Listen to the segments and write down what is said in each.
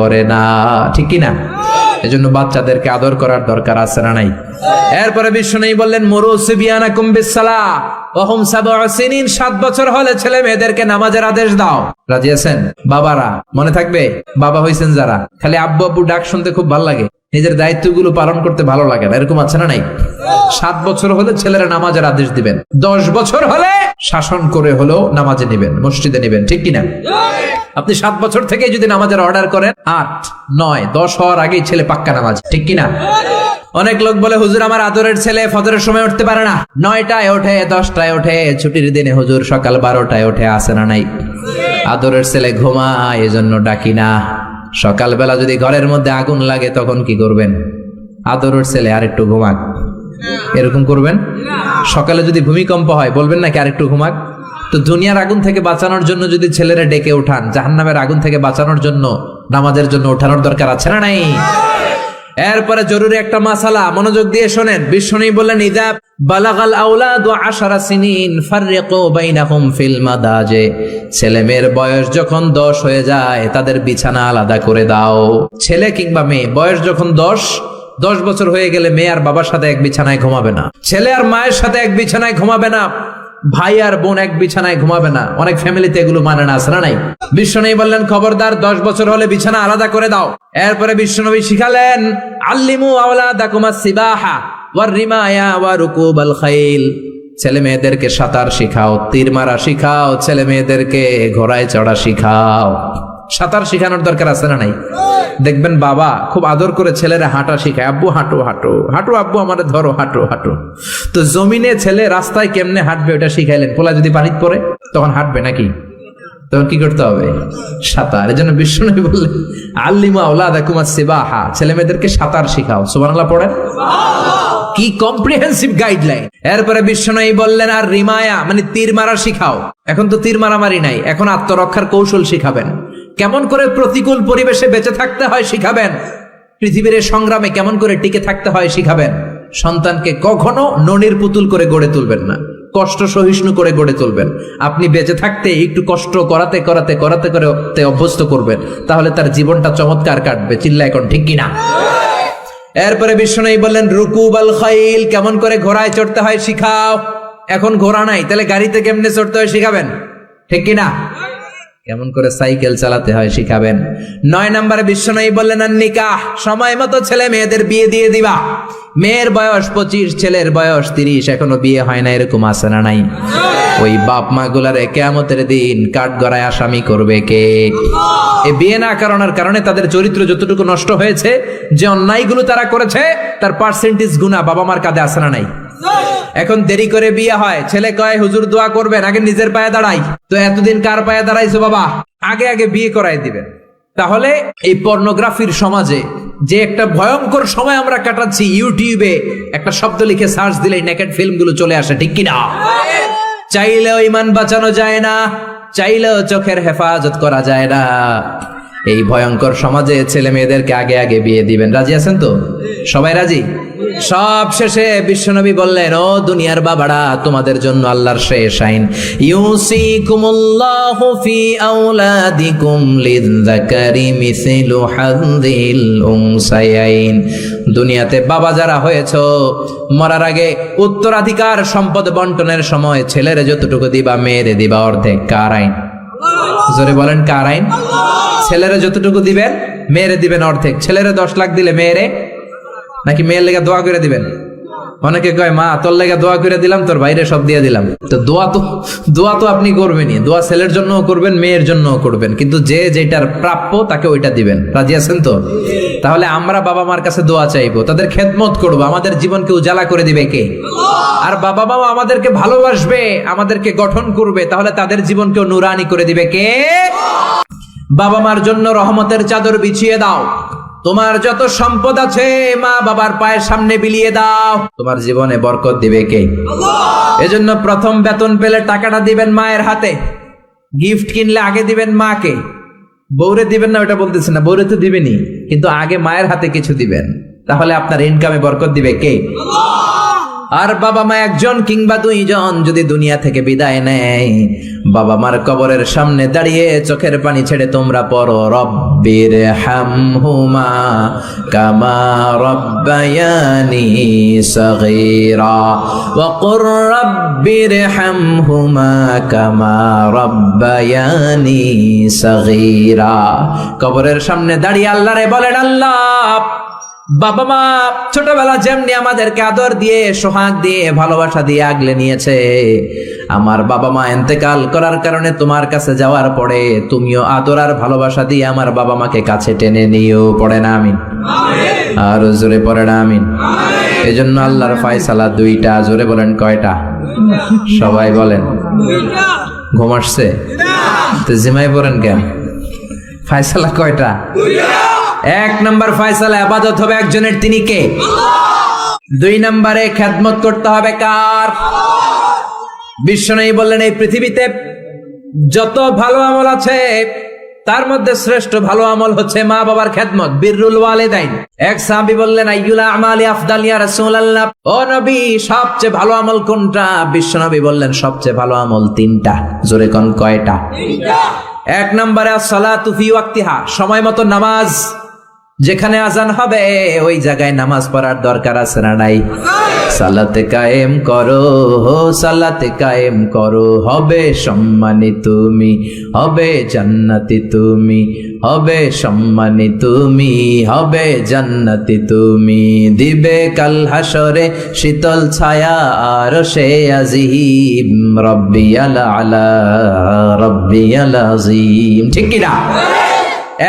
করে না, ঠিক কি না? এজন্য বাচ্চাদেরকে আদর করার দরকার আছে না নাই? এরপরে বিশ্বনবী বললেন মুরু সিবিয়ানাকুম বিসসালাহ ওয়া হুম সাবউ সিনিন, 7 বছর হলে ছেলে মেয়েদেরকে নামাজের আদেশ দাও। রাজি আছেন বাবারা? মনে থাকবে বাবা হইছেন যারা, খালি আব্বু আব্বু ডাক শুনতে খুব ভালো লাগে, নিজের দায়িত্বগুলো পালন করতে ভালো লাগে না, এরকম আছে না নাই? 7 বছর হলে ছেলেরা নামাজের আদেশ দিবেন, 10 বছর হলে শাসন করে হলেও নামাজে নিবেন, মসজিদে নিবেন, ঠিক কিনা? আপনি 7 বছর থেকে যদি নামাজের অর্ডার করেন, 8, 9, 10 হওয়ার আগেই ছেলে পাক্কা নামাজ, ঠিক কিনা? অনেক লোক বলে হুজুর আমার আদরের ছেলে ফজরের সময় উঠতে পারে না, 9টায় ওঠে, 10টায় ওঠে, ছুটির দিনে হুজুর সকাল 12টায় ওঠে, আসে না নাই? আদরের ছেলে ঘুমায়, এজন্য ডাকি না। সকালবেলা যদি ঘরের মধ্যে আগুন লাগে তখন কি করবেন? আদরের ছেলে আরেকটু ঘুমাক, এরকম করবেন? সকালে যদি ভূমিকম্প হয় বলবেন নাকি আরেকটু ঘুমাক? তো দুনিয়ার আগুন থেকে বাঁচানোর জন্য যদি ছেলেরা ডেকে উঠান, জাহান্নামের আগুন থেকে বাঁচানোর জন্য নামাজের জন্য ওঠানোর দরকার আছে না নাই? এরপরে জরুরি একটা মাসালা, মনোযোগ দিয়ে শোনেন। বিশ্বনবী বললেন ইযা বালাগাল আওলাদু 10 সিনিন ফাররিকু বাইনাহুম ফিল মাদাজি, ছেলে মেয়ের বয়স যখন 10 হয়ে যায় তাদের বিছানা আলাদা করে দাও। ছেলে কিংবা মেয়ে বয়স যখন 10 বছর হয়ে গেলে মেয়ে আর বাবার সাথে এক বিছানায় ঘুমাবে না, ছেলে আর মায়ের সাথে এক বিছানায় ঘুমাবে না, ভাই আর বোন এক বিছানায় ঘুমাবে না। অনেক ফ্যামিলিতে এগুলো মানে না, আসরা নাই? বিশ্বনবী বললেন খবরদার 10 বছর হলে বিছানা আলাদা করে দাও। এরপরে বিশ্বনবী শিখালেন আল্লিমু আওলাদাকুম আস-সিবাহা ওয়ার রিমায়া ওয়া রুকুবাল খাইল, ছেলে মেয়েদেরকে সাঁতার শিখাও, তীর মারা শিখাও, ছেলে মেয়েদেরকে ঘোড়ায় চড়া শিখাও। সাঁতার শিখানোর দরকার আছে না নাই? দেখবেন বাবা খুব আদর করে ছেলেরা হাঁটা শিখায়, আব্বু হাঁটো হাঁটো হাঁটো, আব্বু আমাদের ধরো হাঁটো হাঁটো। তো জমিনে ছেলে রাস্তায় কেমনে হাঁটবে ওটা শিখাইলেন, পোলা যদি পানিতে পড়ে তখন হাঁটবে নাকি? তখন কি করতে হবে? সাঁতার। এজন্য বিশ্বনবী বললেন আল্লিমু আওলাদাকুম আস-সিবাহা, ছেলে মেয়েদেরকে সাঁতার শিখাও। সুবহানাল্লাহ পড়েন। কি কম্প্রিহেন্সিভ গাইডলাইন। এরপরে বিশ্বনবী বললেন আর রিমায়া মানে তীর মারা শিখাও। এখন তো তীর মারামারি নাই, এখন আত্মরক্ষার কৌশল শিখাবেন, কেমন করে প্রতিকূল পরিবেশে বেঁচে থাকতে হয় শিখাবেন, পৃথিবীর সংগ্রামে কেমন করে টিকে থাকতে হয় শিখাবেন। সন্তানকে কখনো ননির পুতুল করে গড়ে তুলবেন না, কষ্ট সহিষ্ণু করে গড়ে তুলবেন। আপনি বেঁচে থাকতে একটু কষ্ট করাতে করাতে করাতে করতে অভ্যস্ত করবেন, তাহলে তার জীবনটা চমৎকার কাটবে। চিল্লা এখন ঠিক কিনা? এরপরে বিশ্বনবী বললেন রুকুবাল খাইল, কেমন করে ঘোড়ায় চড়তে হয় শিখাও। এখন ঘোড়া নাই, তাহলে গাড়িতে কেমনে চড়তে হয় শিখাবেন, ঠিক কিনা? কেমন করে সাইকেল চালাতে হয় শিখাবেন। 9 নম্বরে বিশ্বনবী বললেন আর নিকাহ, সময় মতো ছেলে মেয়েদের বিয়ে দিয়ে দিবা। মেয়ের বয়স 25, ছেলের বয়স 30, এখনো বিয়ে হয় না, এরকম আছে না নাই? ওই বাপ মা গুলারে কিয়ামতের দিন কাঠগড়ায় আসামি করবে কে? এই বিয়ে না করানোর কারণে তাদের চরিত্র যতটুকু নষ্ট হয়েছে, যে অন্যায়গুলো তারা করেছে তার পার্সেন্টেজ গুণা বাবা মার কাঁধে আছে না নাই? এখন দেরি করে বিয়ে হয়, ছেলে কয় হুজুর দোয়া করবেন, আগে নিজের পায়ে দাঁড়াই। তো এতদিন কার পায়ে দাঁড়াইছো বাবা? আগে আগে বিয়ে করাই দিবেন। তাহলে এই পর্নোগ্রাফির সমাজে যে একটা ভয়ঙ্কর সময় আমরা কাটাচ্ছি, ইউটিউবে একটা শব্দ লিখে সার্চ দিলেই নেকেড ফিল্মগুলো চলে আসে, ঠিক কিনা? চাইলেও ঈমান বাঁচানো যায় না, চাইলেও চোখের হেফাজত করা যায় না। এই ভয়ঙ্কর সমাজে ছেলে মেয়েদেরকে আগে আগে বিয়ে দিবেন। রাজি আছেন তো? সবাই রাজি? সব শেষে বিশ্বনবী বললেন ও দুনিয়ার বাবারা, তোমাদের জন্য আল্লাহর শেষ আইন, ইউসিকুমুল্লাহু ফি আওলাদিকুম লিযযাকারি মিসলু হাযিল উনসায়াইন। দুনিয়াতে বাবা যারা হয়েছো, মরার আগে উত্তরাধিকার সম্পদ বন্টনের সময় ছেলেরে যতটুকু দিবা মেয়েরে দিবা অর্ধেক। কার আইন? জোরে বলেন কার আইন? ছেলেরে যতটুকু দিবেন মেয়েরে দিবেন অর্ধেক। ছেলেরে 10 লাখ দিলে মেয়েরে নাকি মেয়ের লেগে দোয়া করে দিবেন? অনেকে কয় মা তোর লেগে দোয়া করে দিলাম, তোর বাইরে সব দিয়ে দিলাম। তো দোয়া তো আপনি করবেনই, দোয়া ছেলের জন্যও করবেন মেয়ের জন্যও করবেন, কিন্তু যে যেটার প্রাপ্য তাকে ওইটা দিবেন। রাজি আছেন তো? তাহলে আমরা বাবা মার কাছে দোয়া চাইবো, তাদের খেদমত করবো, আমাদের জীবনকে উজালা করে দিবে কে? আর বাবা মা আমাদেরকে ভালোবাসবে, আমাদেরকে গঠন করবে, তাহলে তাদের জীবনকেও নুরানি করে দিবে কে? বাবা মার জন্য রহমতের চাদর বিছিয়ে দাও। তোমার যত সম্পদ আছে মা বাবার পায়ের সামনে বিলিয়ে দাও, তোমার জীবনে বরকত দিবে কে? এজন্য প্রথম বেতন পেলে টাকাটা দিবেন মায়ের হাতে, গিফট কিনলে আগে দিবেন মাকে। বউরে দিবেন না ওটা বলতেছে না, বউরে তো দিবেনই, কিন্তু আগে মায়ের হাতে কিছু দিবেন। তাহলে আপনার ইনকামে বরকত দিবে কে? আর বাবা মা একজন কিংবা দুইজন যদি দুনিয়া থেকে বিদায় নেয়, বাবা মার কবরের সামনে দাঁড়িয়ে চোখের পানি ছেড়ে তোমরা পড়ো, রব্বির হামহুমা কামা রব্বায়ানি সগীরা ওয়া কুর রব্বির হামহুমা কামা রব্বায়ানি সগীরা। কবরের সামনে দাঁড়িয়ে আল্লাহরে বলেন, আল্লাহ বাবা মা ছোটবেলা যেমনি আমাদেরকে আদর দিয়ে সোহাগ দিয়ে ভালোবাসা দিয়ে আগলে নিয়েছে, আমার বাবা মা ইন্তেকাল করার কারণে তোমার কাছে যাওয়ার পরে তুমিও আদর আর ভালোবাসা দিয়ে আমার বাবা মাকে কাছে টেনে নিও। পড়ে না আমিন? আর জোরে পড়ে না আমিন? এই জন্য আল্লাহর ফয়সালা দুইটা। জোরে বলেন কয়টা? সবাই বলেন। ঘুম আসছে তো জিমাই পড়েন কেন? ফয়সালা কয়টা? এক নম্বর ফয়সালা ইবাদত হবে একজনের, তিনি কে? দুই নম্বরে খেদমত করতে হবে কার? বিশ্বনবী বললেন এই পৃথিবীতে যত ভালো আমল আছে তার মধ্যে শ্রেষ্ঠ ভালো আমল হচ্ছে মা বাবার খেদমত, বিররুল ওয়ালিদাইন। এক সাহাবী বললেন আইয়ুল আমালি আফদাল ইয়া রাসূলুল্লাহ, ও নবী সবচেয়ে ভালো আমল কোনটা? বিশ্বনবী বললেন সবচেয়ে ভালো আমল তিনটা। জোরে কোন কয়টা? তিনটা। এক নম্বরে as-সালাতু ফি ওয়াক্তিহা, সময় মতো নামাজ। যেখানে আজান হবে ওই জায়গায় নামাজ পড়ার দরকার আছে না নাই? সালাতে কায়েম করো, সালাতে কায়েম করো, হবে সম্মানী তুমি, হবে জান্নাতি তুমি, হবে সম্মানী তুমি, হবে জান্নাতি তুমি, দিবে কাল হাসরে শীতল ছায়া আর সে আজিম, রব্বিয়াল আলা রব্বিয়াল আযীম। ঠিক কি না?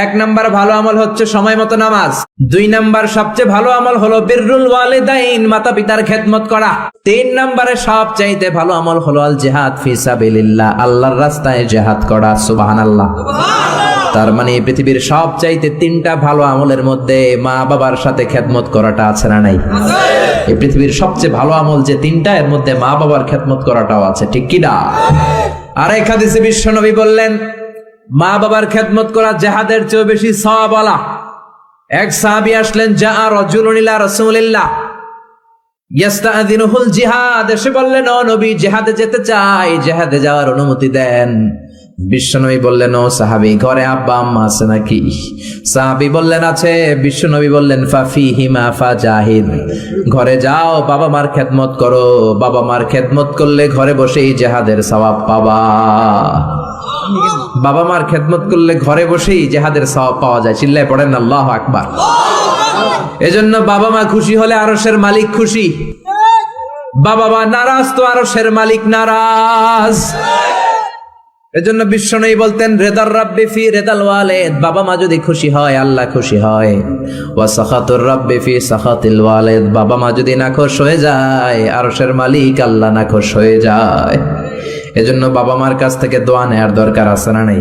এক নাম্বার ভালো আমল হচ্ছে সময় মতো নামাজ। দুই নাম্বার সবচেয়ে ভালো আমল হলো বিররুল ওয়ালিদাইন, মাতা পিতার খেদমত করা। তিন নাম্বারে সবচাইতে ভালো আমল হলো আল জিহাদ ফি সাবিলিল্লাহ, আল্লাহর রাস্তায় জিহাদ করা। সুবহানাল্লাহ। তার মানে পৃথিবীর সবচাইতে তিনটা ভালো আমলের মধ্যে মা বাবার সাথে খেদমত করাটা আছে না নাই? এই পৃথিবীর সবচেয়ে ভালো আমল যে তিনটা, এর মধ্যে মা বাবার খেদমত করাটাও আছে। ঠিক কি না? আর এক হাদিসে বিশ্বনবী বললেন মা বাবার খেদমত করা জিহাদের চেয়ে বেশি সওয়াবওয়ালা। এক সাহাবী আসলেন, জাআ রাজুলুন ইলা রাসূলিল্লাহ ইস্তাআযিনুহুল জিহাদ, এসে বললেন ও নবী জিহাদে যেতে চাই, জিহাদে যাওয়ার অনুমতি দেন। বিশ্বনবী বললেন ও সাহাবী ঘরে আব্বা আম্মা আছে নাকি? সাহাবী বললেন আছে। বিশ্বনবী বললেন ফাফিহিমা ফাজাহিদ, ঘরে যাও বাবা মার খেদমত করো, বাবা মার খেদমত করলে ঘরে বসেই জিহাদের সওয়াব পাবা। বাবা মার খেদমত করলে ঘরে বসেই জিহাদের সওয়াব পাওয়া যায়। চিল্লায় পড়েন আল্লাহু আকবার। এজন্য বাবা মা খুশি হলে আরশের মালিক খুশি, বাবা মা নারাজ তো আরশের মালিক নারাজ। এজন্য বিশ্বনবী বলতেন রেদার রাব্বি ফি রেদাল ওয়ালিদ, বাবা মা যদি খুশি হয় আল্লাহ খুশি হয়। ওয়া সাখাতুর রাব্বি ফি সাখাতিল ওয়ালিদ, বাবা মা যদি নাখোশ হয়ে যায় আরশের মালিক আল্লাহ নাখোশ হয়ে যায়। এজন্য বাবা মার কাছ থেকে দোয়া নেয়ার দরকার আছে না নাই?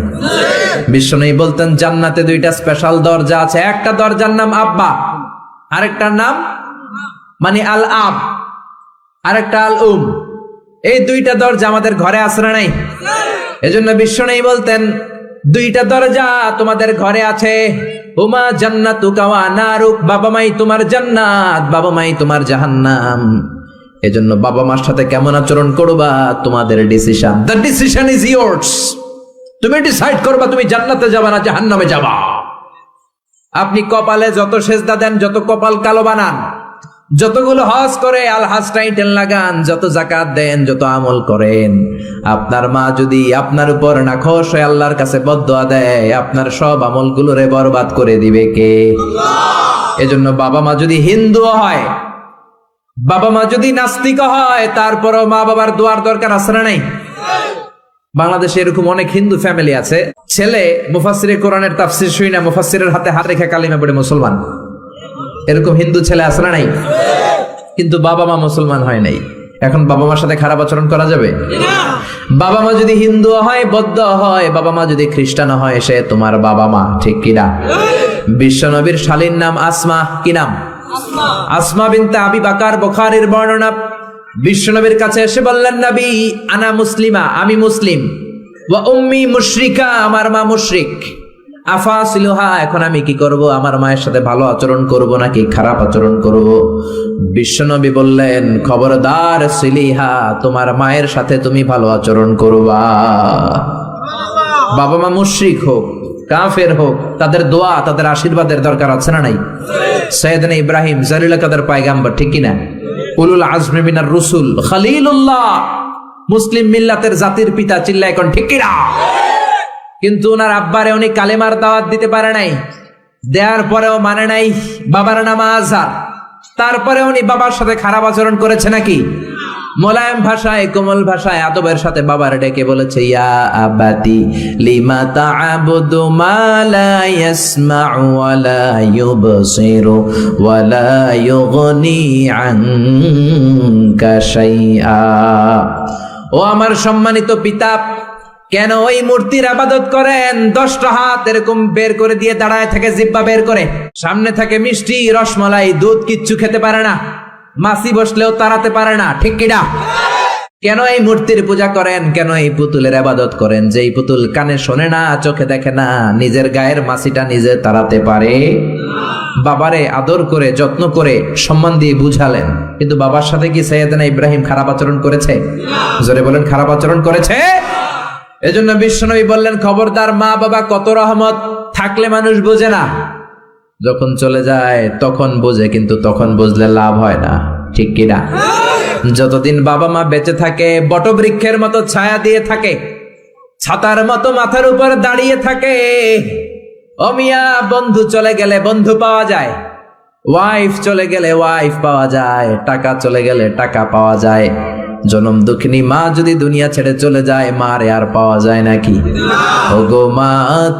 বিশ্বনবী বলতেন জান্নাতে দুইটা স্পেশাল দরজা আছে, একটা দরজার নাম আব্বা, আরেকটার নাম মানে আল আব, আরেকটা আল উম। এই দুইটা দরজা আমাদের ঘরে আছে না নাই? এজন্য বিশ্বনবী বলতেন দুইটা দরজা তোমাদের ঘরে আছে, হুমা জান্নাতুকা ওয়া নারুক, বাবা মাই তোমার জান্নাত, বাবা মাই তোমার জাহান্নাম। এজন্য বাবা মার সাথে কেমন আচরণ করবা তোমাদের decision, the decision is yours. তুমি ডিসাইড করবা তুমি জান্নাতে যাবা না জাহান্নামে যাবা। আপনি কপালে যত সেজদা দেন, যত কপাল কালো বানান, যতগুলো হজ করে আল হজ টাইটেল লাগান, যত যাকাত দেন, যত আমল করেন, আপনার মা যদি আপনার উপর নাখোশ হয়ে আল্লাহর কাছে বদদোয়া দেয়, আপনার সব আমলগুলোরে বরবাদ করে দিবে কে? এজন্য বাবা মা যদি হিন্দু হয়, বাবা মা যদি নাস্তিক হয়, তারপরও মা বাবার দোয়ার দরকার আছে না নাই? বাংলাদেশে এরকম অনেক হিন্দু ফ্যামিলি আছে, ছেলে মুফাসসিরে কোরআনের তাফসীর শুই না, মুফাসসিরের হাতে হাত রেখে কালিমা পড়ে মুসলমান। এরকম হিন্দু ছেলে আছে না নাই? কিন্তু বাবা মা মুসলমান হয় নাই। এখন বাবা মার সাথে খারাপ আচরণ করা যাবে? বাবা মা যদি হিন্দু হয়, বৌদ্ধ হয়, বাবা মা যদি খ্রিস্টান হয়, সে তোমার বাবা মা। ঠিক কিনা? বিশ্বনবীর শালীর নাম আসমা। কি নাম? আসমা বিনতে আবি বকর, বুখারীর বর্ণনা। বিশ্বনবীর কাছে এসে বললেন নবী আনা মুসলিমা, আমি মুসলিম, ওয়া উম্মি মুশরিকা, আমার মা মুশরিক, আফাসিলুহা, এখন আমি কি করব? আমার মায়ের সাথে ভালো আচরণ করব নাকি খারাপ আচরণ করব? বিশ্বনবী বললেন, খবরদার সিলিহা, তোমার মায়ের সাথে তুমি ভালো আচরণ করবা। বাবা মা মুশরিক হোক, কাফের হোক, তাদের দোয়া, তাদের আশীর্বাদের দরকার আছে না নাই? সাইয়েদনা ইব্রাহিম জালিল কাদের পয়গাম্বর, ঠিক কি না? উলুল আজমি মিনার রুসুল, খলিলুল্লাহ, মুসলিম মিল্লাতের জাতির পিতা, চিল্লা এখন ঠিক কি না? কিন্তু ওনার আব্বারে উনি কালেমার দাওয়াত দিতে পারে নাই, দেওয়ার পরেও মানে নাই বাবার নাম আজহার। তারপরে উনি বাবার সাথে খারাপ আচরণ করেছে নাকি? মোলায়েম ভাষায়, কোমল ভাষায়, আদবের সাথে বাবার ডেকে বলেছে, ইয়া আবাতি লিমা তা'বুদু মা লা ইয়াসমা'ু ওয়া লা ইউবসিরু ওয়া লা ইউগনি আনকা শাইআ। ও আমার সম্মানিত পিতা, কেন ওই মূর্তির ইবাদত করেন? 10টা হাত এরকম বের করে দিয়ে দাঁড়ায় থাকে, জিহ্বা বের করে, সামনে থাকে মিষ্টি, রসমালাই, দুধ, কিচ্ছু খেতে পারে না, মাছি বসলেও তাড়াতে পারে না, ঠিক কিনা? কেন এই মূর্তির পূজা করেন? কেন এই পুতুলের ইবাদত করেন? যেই পুতুল কানে শোনে না, চোখে দেখে না, নিজের গায়ের মাছিটা নিজে তাড়াতে পারে। বাবারে আদর করে, যত্ন করে, সম্মান দিয়ে বুঝালেন, কিন্তু বাবার সাথে কি সাইয়েদনা ইব্রাহিম খারাপ আচরণ করেছে? জোরে বলেন, খারাপ আচরণ করেছে? এজন্য বিশ্বনবী বললেন, খবরদার, মা বাবা কত রহমত, থাকলে মানুষ বোঝে না, যখন চলে যায় তখন বোঝে, কিন্তু তখন বুঝলে লাভ হয় না, ঠিক কিনা? যতদিন বাবা মা বেঁচে থাকে বটবৃক্ষের মতো ছায়া দিয়ে থাকে, ছাতার মতো মাথার উপর দাঁড়িয়ে থাকে। ও মিয়া, বন্ধু চলে গেলে বন্ধু পাওয়া যায়, ওয়াইফ চলে গেলে ওয়াইফ পাওয়া যায়, টাকা চলে গেলে টাকা পাওয়া যায়। জনম দুঃখিনী মা যদি দুনিয়া ছেড়ে চলে যায়, মারে আর পাওয়া যায় নাকি? ওগো মা,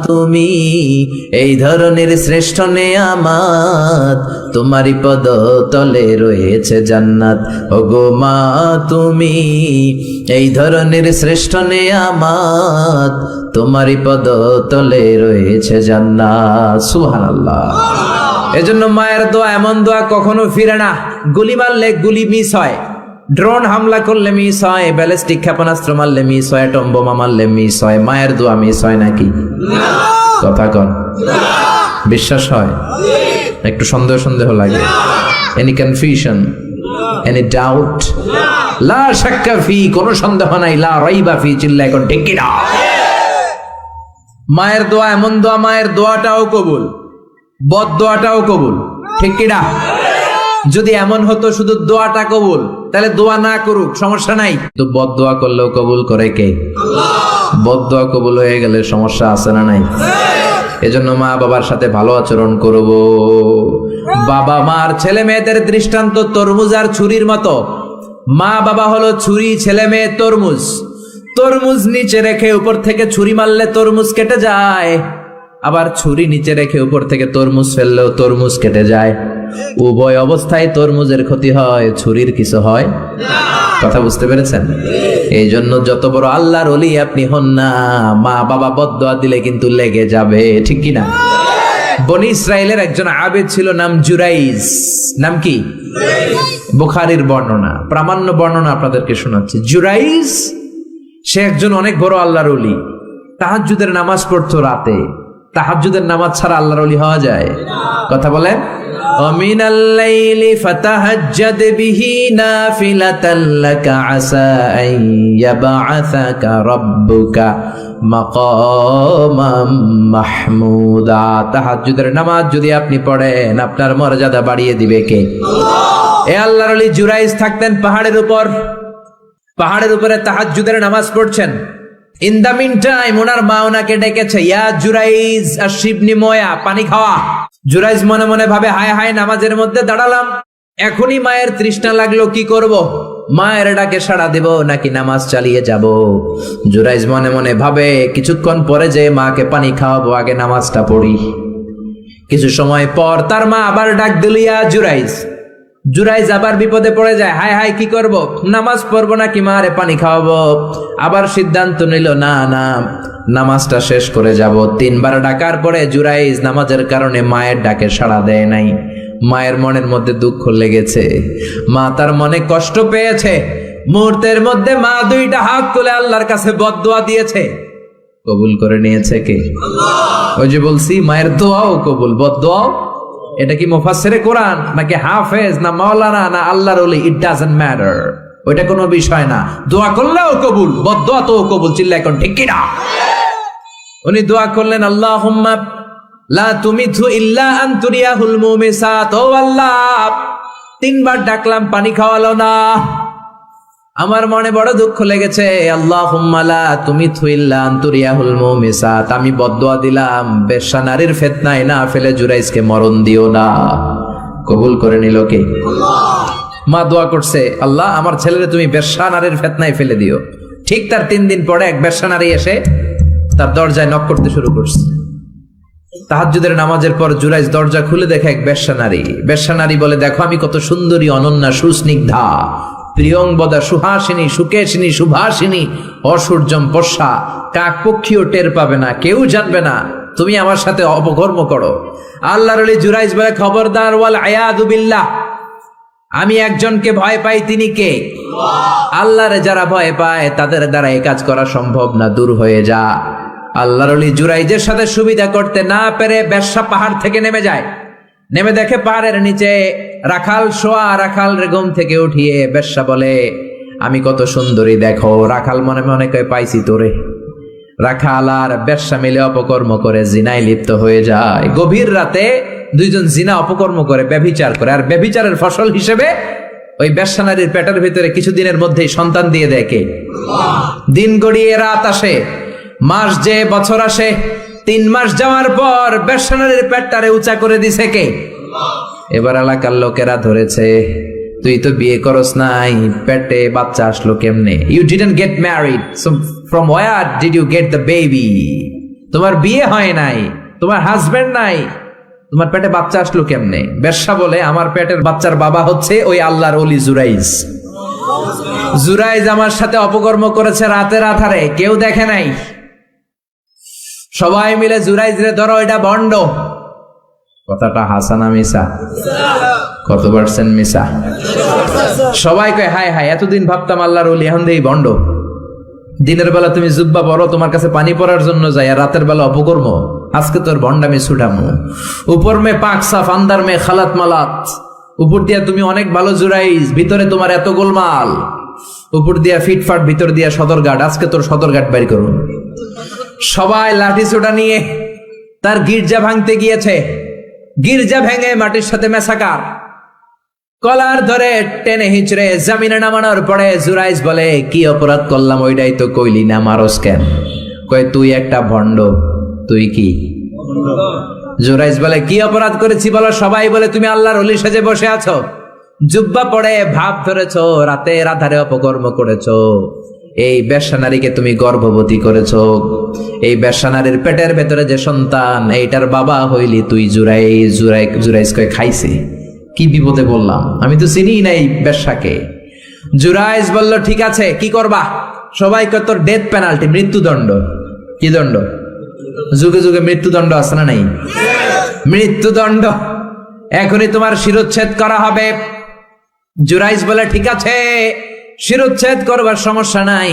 তুমি এই ধরনের শ্রেষ্ঠ নেয়ামত, তোমারই পদ তলে রয়েছে জান্নাত। ওগো মা, তুমি এই ধরনের শ্রেষ্ঠ নেয়ামত, তোমারই পদ তলে রয়েছে জান্নাত। সুবহানাল্লাহ। এজন্য মায়ের দোয়া এমন দোয়া কখনো ফিরে না। গুলি মারলে গুলি মিস হয়, ড্রোন হামলা করলে মিস হয়, ব্যালিস্টিক ক্ষেপণাস্ত্র মারলে মিস হয়, অ্যাটম বোমা মারলে মিস হয়, মায়ের দোয়া মিস হয় নাকি? কথা কন, বিশ্বাস হয়? একটু সন্দেহ সন্দেহ লাগে? Any confusion, any doubt? লা শাক্কা ফি, কোনো সন্দেহ নাই, লা রাইবা ফি, চিল্লা এখন ঠিক কি না? মায়ের দোয়া এমন দোয়া, মায়ের দোয়াটাও কবুল, বদ দোয়াটাও কবুল, ঠিক কি না? যদি এমন হতো শুধু দোয়াটা কবুল, তাহলে দোয়া না করুক সমস্যা নাই, তো বদ দোয়া করলেও কবুল করে কে? বদ দোয়া কবুল হয়ে গেলে সমস্যা আছে না নাই? এজন্য মা বাবার সাথে ভালো আচরণ করব। বাবা মার ছেলে মেয়েদের দৃষ্টান্ত তরমুজ আর ছুরির মতো। মা বাবা হলো ছুরি, ছেলে মেয়ে তরমুজ। তরমুজ নিচে রেখে উপর থেকে ছুরি মারলে তরমুজ কেটে যায়, আবার ছুরি নিচে রেখে উপর থেকে তরমুজ ফেললেও তরমুজ কেটে যায়। উভয় অবস্থায় তরমুজের ক্ষতি হয়, ছুরির কিছু হয়। কথা বুঝতে পেরেছেন? এই জন্য যত বড় আল্লাহর ওলি আপনি হন না, মা বাবা বদদোয়া দিলে কিন্তু লেগে যাবে, ঠিক কি না? বনি ইসরায়েলের একজন আবেদ ছিল, নাম জুরাইজ। নাম কি? বুখারীর বর্ণনা, প্রামাণ্য বর্ণনা আপনাদেরকে শোনাচ্ছি। জুরাইজ, সে একজন অনেক বড় আল্লাহর ওলি। তাহাজ্জুদের নামাজ পড়তো রাতে। তাহাজ্জুদের নামাজ ছাড়া আল্লাহর ওলি হওয়া যায়? কথা বলেন। ومن الليل فتهجد به نافلة لك عسى أن يبعثك ربك مقاما محمودا। তাহাজ্জুদের নামাজ যদি আপনি পড়েন, আপনার মর্যাদা বাড়িয়ে দিবে কে? এ আল্লাহর ওলি জুরাইজ থাকতেন পাহাড়ের উপর। পাহাড়ের উপরে তাহাজ্জুদের নামাজ পড়ছেন। ইন দা মিন টাইম ওনার মা ওনাকে ডেকেছে, ইয়া জুরাইজ আশিবনি ময়া, পানি খাওয়া। জুরাইজ মনে মনে ভাবে, হায় হায়, নামাজের মধ্যে দাঁড়ালাম, এখনই মায়ের তৃষ্ণা লাগলো, কি করব? মায়ের ডাকে সাড়া দেব নাকি নামাজ চালিয়ে যাব? জুরাইজ মনে মনে ভাবে, কিছুক্ষণ পরে যে মাকে পানি খাওয়াবো, আগে নামাজটা পড়ি। কিছু সময় পর তার মা আবার ডাক দিল, ইয়া জুরাইজ। জুরাইজ আবার বিপদে পড়ে যায়, হায় হায়, কি করব? নামাজ পড়বো নাকি মারে পানি খাওয়াবো? আবার সিদ্ধান্ত নিল, না না, নামাজটা শেষ করে যাব। 3 বার ডাকার পরে জুরাইজ নামাজের কারণে মায়ের ডাকে সাড়া দেয় নাই। মায়ের মনের মধ্যে দুঃখ লেগেছে, মা তার মনে কষ্ট পেয়েছে। মুহূর্তের মধ্যে মা 2টা হাত তুলে আল্লাহর কাছে বদদোয়া দিয়েছে, কবুল করে নিয়েছে কে? ওই যে বলছি মায়ের দোয়াও কবুল, বদদোয়াও। এটা কি মুফাসসিরে কোরআন নাকি হাফেজ না মাওলানা না আল্লাহর ওলি, ইট ডাজন্ট ম্যাটার, ওইটা কোনো বিষয় না। দোয়া করলেও কবুল, বদদোয়া তো কবুল। চিল্লা এখন ঠিক কি না? উনি দোয়া করলেন, আল্লাহুম্মা লা তুমিথু ইল্লা আন তুরিয়াহুল মুমিসাত। ও আল্লাহ, 3 বার ডাকলাম, পানি খাওয়ালো না, আমার মনে বড় দুঃখ লেগেছে। আল্লাহুম্মা লা তুমিথু ইল্লা আন তুরিয়াহুল মুমিসাত, আমি বদদোয়া দিলাম বেশ্যা নারীর ফিতনায় না ফেলে জুরাইজকে মরণ দিও না। কবুল করে নিল কে? মা দোয়া করছে, আল্লাহ আমার ছেলেরে তুমি বেশ্যা নারীর ফিতনায় ফেলে দিও। ঠিক তার 3 দিন পরে এক বেশ্যা নারী এসে তার দরজায় নক করতে শুরু করছে। তাহাজ্জুদের নামাজের পর জুরাইজ দরজা খুলে দেখে এক বেশ্যা নারী। বেশ্যা নারী বলে, দেখো আমি কত সুন্দরী, অনন্যা, সুস্নিগ্ধা, প্রিয়ংবদা, সুহাসিনী, সুকেশিনী, সুভাসিনী, অসূর্যম পশা, কাক পক্ষীও টের পাবে না, কেউ জানবে না তুমি আমার সাথে অপকর্ম করো। আল্লাহর ওলি জুরাইজ বলে, খবরদার, ওয়াল আয়াযু বিল্লাহ, আমি একজনকে ভয় পাই, তিনি কে? আল্লাহরে যারা ভয় পায় তাদের দ্বারা এই কাজ করা সম্ভব না, দূর হয়ে যা। আল্লাহর ওলি জুরাইজের সাথে সুবিধা করতে না পেরে বেশ্যা পাহাড় থেকে নেমে যায়। নেমে দেখে পাহাড়ের নিচে রাখাল শোয়া। রাখাল ঘুম থেকে উঠিয়ে বেশ্যা বলে, আমি কত সুন্দরী দেখো। রাখাল মনে মনে কয়, পাইছি তোরে। রাখাল আর বেশ্যা মিলে অপকর্ম করে জিনায় লিপ্ত হয়ে যায়। গভীর রাতে দুইজন জিনা অপকর্ম করে, ব্যভিচার করে। আর ব্যভিচারের ফসল হিসেবে ওই বেশ্যা নারীর পেটের ভিতরে কিছুদিনের মধ্যেই সন্তান দিয়ে দেয় কে? দিন গড়িয়ে রাত আসে, মাস যে বছর আসে, 3 মাস যাওয়ার পর বেশ্যা নারীর পেটটারে উঁচা করে দিছে কে? এবার এলাকার লোকেরা ধরেছে, তুই তো বিয়ে করস নাই, পেটে বাচ্চা আসলো কেমনে? You didn't get married, so from where did you get the baby? তোমার বিয়ে হয় নাই, তোমার হাজবেন্ড নাই, তোমার পেটে বাচ্চা আসলো কেমনে? বেশ্যা বলে, আমার পেটের বাচ্চার বাবা হচ্ছে ওই আল্লাহর ওলি জুরাইজ। জুরাইজ আমার সাথে অপকর্ম করেছে রাতের আধারে, কেউ দেখে নাই। সবাই মিলে জুরাইজ রে ধরো, এটা ভণ্ড। কথাটা হাসানা মিসা? কত পার্সেন্ট মিসা? সবাই কয়, হায় হায়, এতদিন ভাবতাম আল্লাহর ওলি, এখন দেই ভণ্ড। দিনের বেলা তুমি জুব্বা পরো, তোমার কাছে পানি পড়ার জন্য যাই, আর রাতের বেলা অপকর্ম। আজকে তোর ভণ্ডামি ছুটামু। উপর মে পাক সাফ, আন্দার মে খালাত মালাত। উপর দিয়া তুমি অনেক ভালো জুরাইজ, ভিতরে তোমার এত গোলমাল। উপর দিয়া ফিটফাট, ভিতর দিয়া সদরঘাট। আজকে তোর সদরঘাট বের করুন। সবাই লাঠি ছোটা নিয়ে তার গির্জা ভাঙতে গিয়েছে। গির্জা ভেঙে মাটির সাথে মেসাকার। কলার ধরে টেনে হিচড়ে জামিনে নামানোর পরে জুরাইজ বলে, কি অপরাধ করলাম? ওইটাই তো কইলি না, মারস কেন? কয়, তুই একটা ভণ্ড। তুই কি? জুরাইজ বলে, কি অপরাধ করেছি বলো? সবাই বলে, তুমি আল্লাহর ওলি সেজে বসে আছো, জুব্বা পড়ে ভাব ধরেছো, রাতের আধারে অপকর্ম করেছো, এই বেশ্যা নারীকে তুমি গর্ভবতী করেছো, এই বেশ্যা নারীর পেটের ভেতরে যে সন্তান, এইটার বাবা হইলি তুই জুরাইজ। জুরাইজ কয়, খাইছে? কি বিপদে বললাম, আমি তো চিনি না এই বেশ্যাকে। জুরাইজ বলল, ঠিক আছে, কি করবা? সবাই কয়, তোর ডেথ পেনাল্টি, মৃত্যুদণ্ড। কি দণ্ড? যুগে যুগে মৃত্যুদণ্ড আছে না নাই? মৃত্যুদণ্ড। এখনই তোমার শিরোচ্ছেদ করা হবে। জুরাইজ বলে, ঠিক আছে, শিরোচ্ছেদ করবার সমস্যা নাই।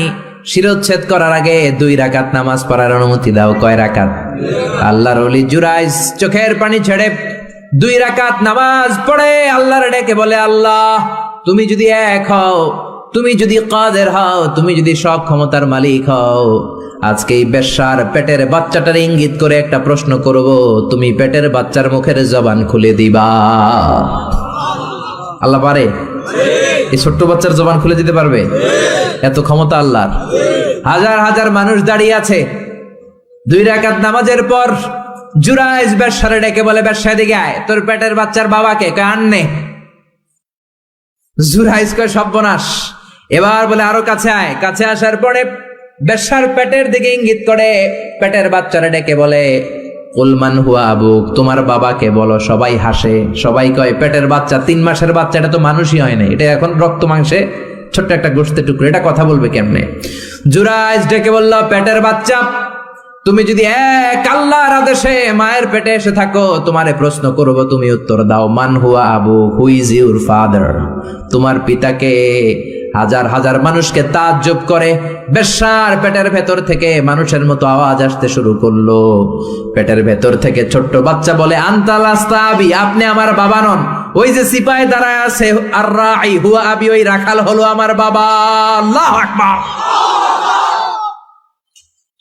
শিরোচ্ছেদ করার আগে 2 রাকাত নামাজ পড়ার অনুমতি দাও। কয় রাকাত? আল্লাহর ওলি জুরাইজ চোখের পানি ছেড়ে 2 রাকাত নামাজ পড়ে আল্লাহর ডেকে বলে, আল্লাহ তুমি যদি এক হও, তুমি যদি কাদের হও, তুমি যদি সব ক্ষমতার মালিক হও, আজকে এই বেশ্যার পেটের বাচ্চাটার ইঙ্গিত করে একটা প্রশ্ন করব, তুমি পেটের বাচ্চার মুখের জবান খুলে দিবা। আল্লাহ পারে? এই ছোট্ট বাচ্চার জবান খুলে দিতে পারবে? এত ক্ষমতা আল্লাহর। হাজার হাজার মানুষ দাঁড়িয়ে আছে। 2 রাকাত নামাজের পর জুরাইজ বেশ্যারে ডেকে বলে, বেশ্যা দিকে আয়, তোর পেটের বাচ্চার বাবাকে। কয়, আননে। জুরাইজ কয়, সর্বনাশ। এবার বলে, আরো কাছে আয়। কাছে আসার পরে বেশ্যার পেটের দিকে ইঙ্গিত করে পেটের বাচ্চারে ডেকে বলে, কুলমান হুয়া আবুক, তোমার বাবাকে বলো। সবাই হাসে। সবাই কয়, পেটের বাচ্চা, 3 মাসের বাচ্চা, এটা তো মানুষই হয় না, এটা এখন রক্ত মাংসে ছোট্ট একটা গোশতের টুকরো, এটা কথা বলবে কেমনে? জুরাইজ ডেকে বলল, পেটের বাচ্চা, তুমি যদি এক আল্লাহর আদেশে মায়ের পেটে এসে থাকো, তোমারে প্রশ্ন করব, তুমি উত্তর দাও। মান হুয়া Abu, who is your father? তোমার পিতাকে? হাজার হাজার মানুষকে তাজ্জব করে। বেশ্যার পেটের ভেতর থেকে মানুষের মতো আওয়াজ আসতে শুরু করলো। পেটের ভেতর থেকে ছোট্ট বাচ্চা বলে, আনতা লাস্তা আবি, আপনি আমার বাবা নন। ওই যে সিপাহি দাঁড়ায় আছে, আর রাই হুয়া আবি, ওই রাখাল হলো আমার বাবা। আল্লাহু আকবার।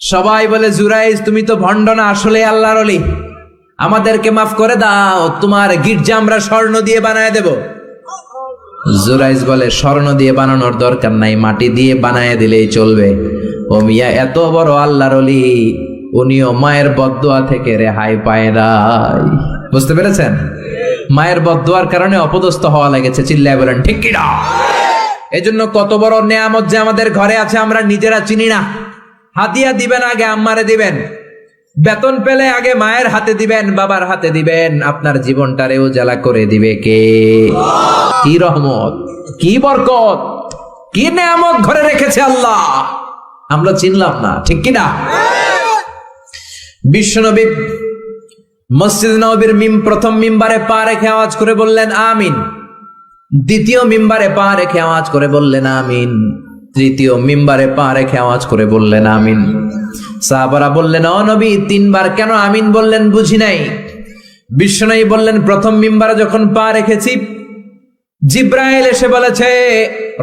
সবাই বলে, জুরাইজ তুমি তো ভণ্ড না, আসলে আল্লাহর ওলি, আমাদেরকে মাফ করে দাও, তোমার গির্জা আমরা স্বর্ণ দিয়ে বানায় দেব। জুরাইজ বলে, স্বর্ণ দিয়ে বানানোর দরকার নাই, মাটি দিয়ে বানায় দিলেই চলবে। ও মিয়া, এত বড় আল্লাহর ওলি, উনিও মায়ের বদদোয়া থেকে রেহাই পায় নাই। বুঝতে পেরেছেন? মায়ের বদদোয়ার কারণে অপদস্থ হওয়া লেগেছে। চিল্লায় বলেন ঠিক কি না? এজন্য কত বড় নেয়ামত যে আমাদের ঘরে আছে আমরা নিজেরা চিনি না। হাদিয়া দিবেন আগে আম্মারে দিবেন, বেতন পেলে আগে মায়ের হাতে দিবেন, বাবার হাতে দিবেন, আপনার জীবনটারে উজালা করে দিবে কে? কি রহমত, কি বরকত, কি নেয়ামত ঘরে রেখেছে আল্লাহ, আমরা চিনলাম না। ঠিক কিনা? বিশ্বনবী মসজিদ নববীর প্রথম মিম্বারে পা রেখে আওয়াজ করে বললেন আমিন। দ্বিতীয় মিম্বারে পা রেখে আওয়াজ করে বললেন আমিন। তৃতীয় মিম্বারে পা রেখে আওয়াজ করে বললেন আমিন। সাহাবারা বললেন, ও নবী, তিনবার কেন আমিন বললেন বুঝি নাই। বিশ্বনবী বললেন, প্রথম মিম্বারে যখন পা রেখেছি, জিব্রাইল এসে বলেছে,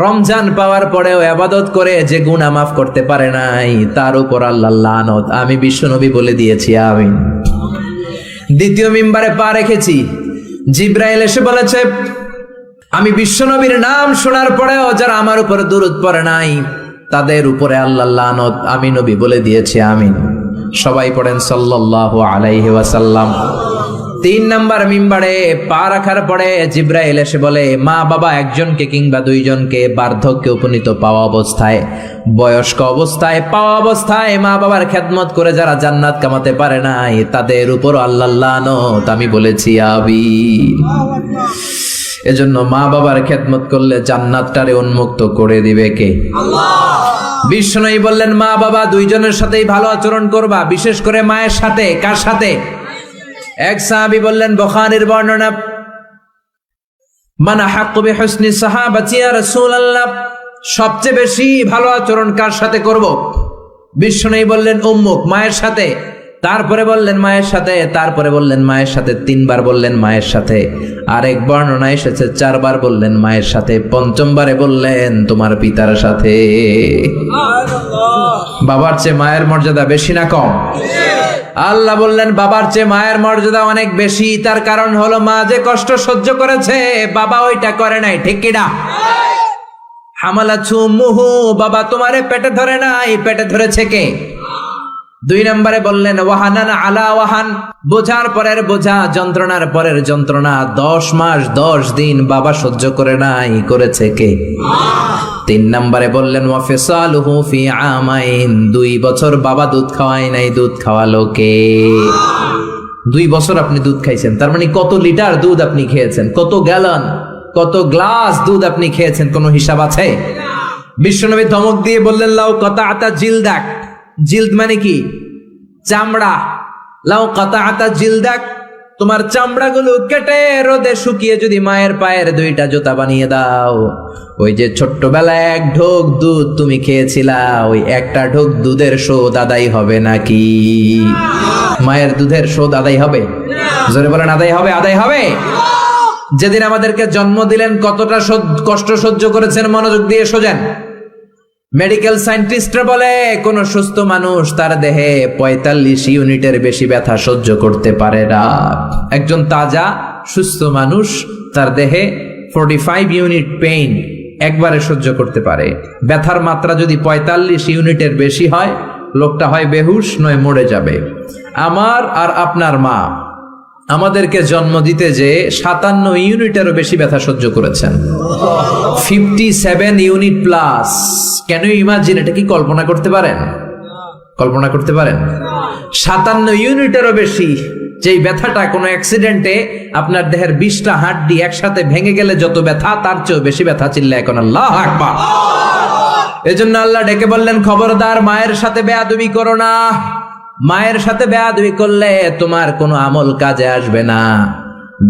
রমজান পাওয়ার পরেও ইবাদত করে যে গুনাহ মাফ করতে পারে নাই, তার উপর আল্লাহর লানত। আমি বিশ্বনবী বলে দিয়েছি আমিন। দ্বিতীয় মিম্বারে পা রেখেছি, জিব্রাইল এসে বলেছে, আমি বিশ্বনবীর নাম শোনার পরেও যারা আমার উপর দুরূদ পড়ে নাই, তাদের উপরে আল্লাহর লানত। আমি নবী বলে দিয়েছি আমিন। সবাই পড়েন সাল্লাল্লাহু আলাইহি ওয়াসাল্লাম। তিন নাম্বার মিম্বারে পা রাখার পরে জিব্রাইল এসে বলে, মা বাবা একজনকে কিংবা দুইজনকে বার্ধক্যে উপনীত পাওয়া অবস্থায়, বয়স্ক অবস্থায়, পাওয়া অবস্থায় মা বাবার খেদমত করে যারা জান্নাত কামাতে পারে নাই, তাদের উপর আল্লাহর লানত। আমি বলেছি আমিন। এজন্য মা বাবার খেদমত করলে জান্নাতটারে উন্মুক্ত করে দিবে কে? আল্লাহ। বিশ্বনবী বললেন, মা বাবা দুইজনের সাথেই ভালো আচরণ করবা, বিশেষ করে মায়ের সাথে। কার সাথে? এক সাহাবী বললেন, বুখারীর বর্ণনা, মান আহাক্কু বিহুসনি সাহাবাতি ইয়া রাসূলুল্লাহ, সবচেয়ে বেশি ভালো আচরণ কার সাথে করব? বিশ্বনবী বললেন, উম্মুক, মায়ের সাথে। তারপরে বললেন মায়ের সাথে, তারপরে বললেন মায়ের সাথে, তিনবার বললেন মায়ের সাথে। আরেক বর্ণনা এসেছে চারবার বললেন মায়ের সাথে, পঞ্চমবারে বললেন তোমার পিতার সাথে। বাবার চেয়ে মায়ের মর্যাদা বেশি না কম? আল্লাহ বললেন বাবার চেয়ে মায়ের মর্যাদা অনেক বেশি। তার কারণ হলো মা যে কষ্ট সহ্য করেছে, বাবা ওইটা করে নাই। ঠিক কিনা? হামালাতহু উম্মুহু, বাবা তোমারে পেটে ধরে নাই, পেটে ধরেছে কে? দুই নম্বরে বললেন ওয়াহানান আলা ওয়াহান, বোঝার পরের বোঝা, যন্ত্রণার পরের যন্ত্রণা 10 মাস 10 দিন বাবা সহ্য করে নাই, করেছে কে? তিন নম্বরে বললেন ওয়াফিসালুহু ফি আমাইন, 2 বছর বাবা দুধ খাওয়ায় নাই, দুধ খাওয়ালো কে? 2 বছর আপনি দুধ খাইছেন, তার মানে কত লিটার দুধ আপনি খেয়েছেন, কত গ্যালন, কত গ্লাস দুধ আপনি খেয়েছেন, কোনো হিসাব আছে? বিশ্বনবী ধমক দিয়ে বললেন, লাউ কাতাআতা জিলদাক, জিলদ মানে কি? চামড়া। লাউ কাতাআতা জিলদাক, তোমার চামড়াগুলো কেটে রোদে শুকিয়ে যদি মায়ের পায়ের 2টা জুতা বানিয়ে দাও, ওই যে ছোট্টবেলায় 1 ঢোক দুধ তুমি খেয়েছিলা, ওই একটা ঢোক দুধের শোধ আদায় হবে নাকি? মায়ের দুধের শোধ আদায় হবে? জোরে বলেন আদায় হবে? আদায় হবে। যেদিন আমাদেরকে জন্ম দিলেন কতটা কষ্ট সহ্য করেছেন, মনোযোগ দিয়ে শোনেন। মেডিকেল সায়েন্টিস্টরা বলে কোন সুস্থ মানুষ তার দেহে 45 ইউনিটের বেশি ব্যথা সহ্য করতে পারে না। একজন তাজা সুস্থ মানুষ তার দেহে 45 ইউনিট পেইন একবারে সহ্য করতে পারে। ব্যথার মাত্রা যদি 45 ইউনিটের বেশি হয়, লোকটা হয় বেহুশ নয় মরে যাবে। আমার আর আপনার মা আমাদেরকে জন্ম দিতে যে 57 ইউনিটেরও বেশি ব্যথা সহ্য করেছেন, 57 unit plus. Can you imagine? এটা কি কল্পনা করতে পারেন? কল্পনা করতে পারেন? 57 ইউনিটেরও বেশি, যেই ব্যথাটা কোনো অ্যাক্সিডেন্টে আপনার দেহের 20টা হাড্ডি একসাথে ভেঙে গেলে যত ব্যথা, তার চেয়েও বেশি ব্যথা। চিল্লায় এখন আল্লাহু আকবার। এজন্য আল্লাহ ডেকে বললেন, খবরদার মায়ের সাথে বেয়াদবি করো না। মায়ের সাথে বেয়াদবি করলে তোমার কোনো আমল কাজে আসবে না।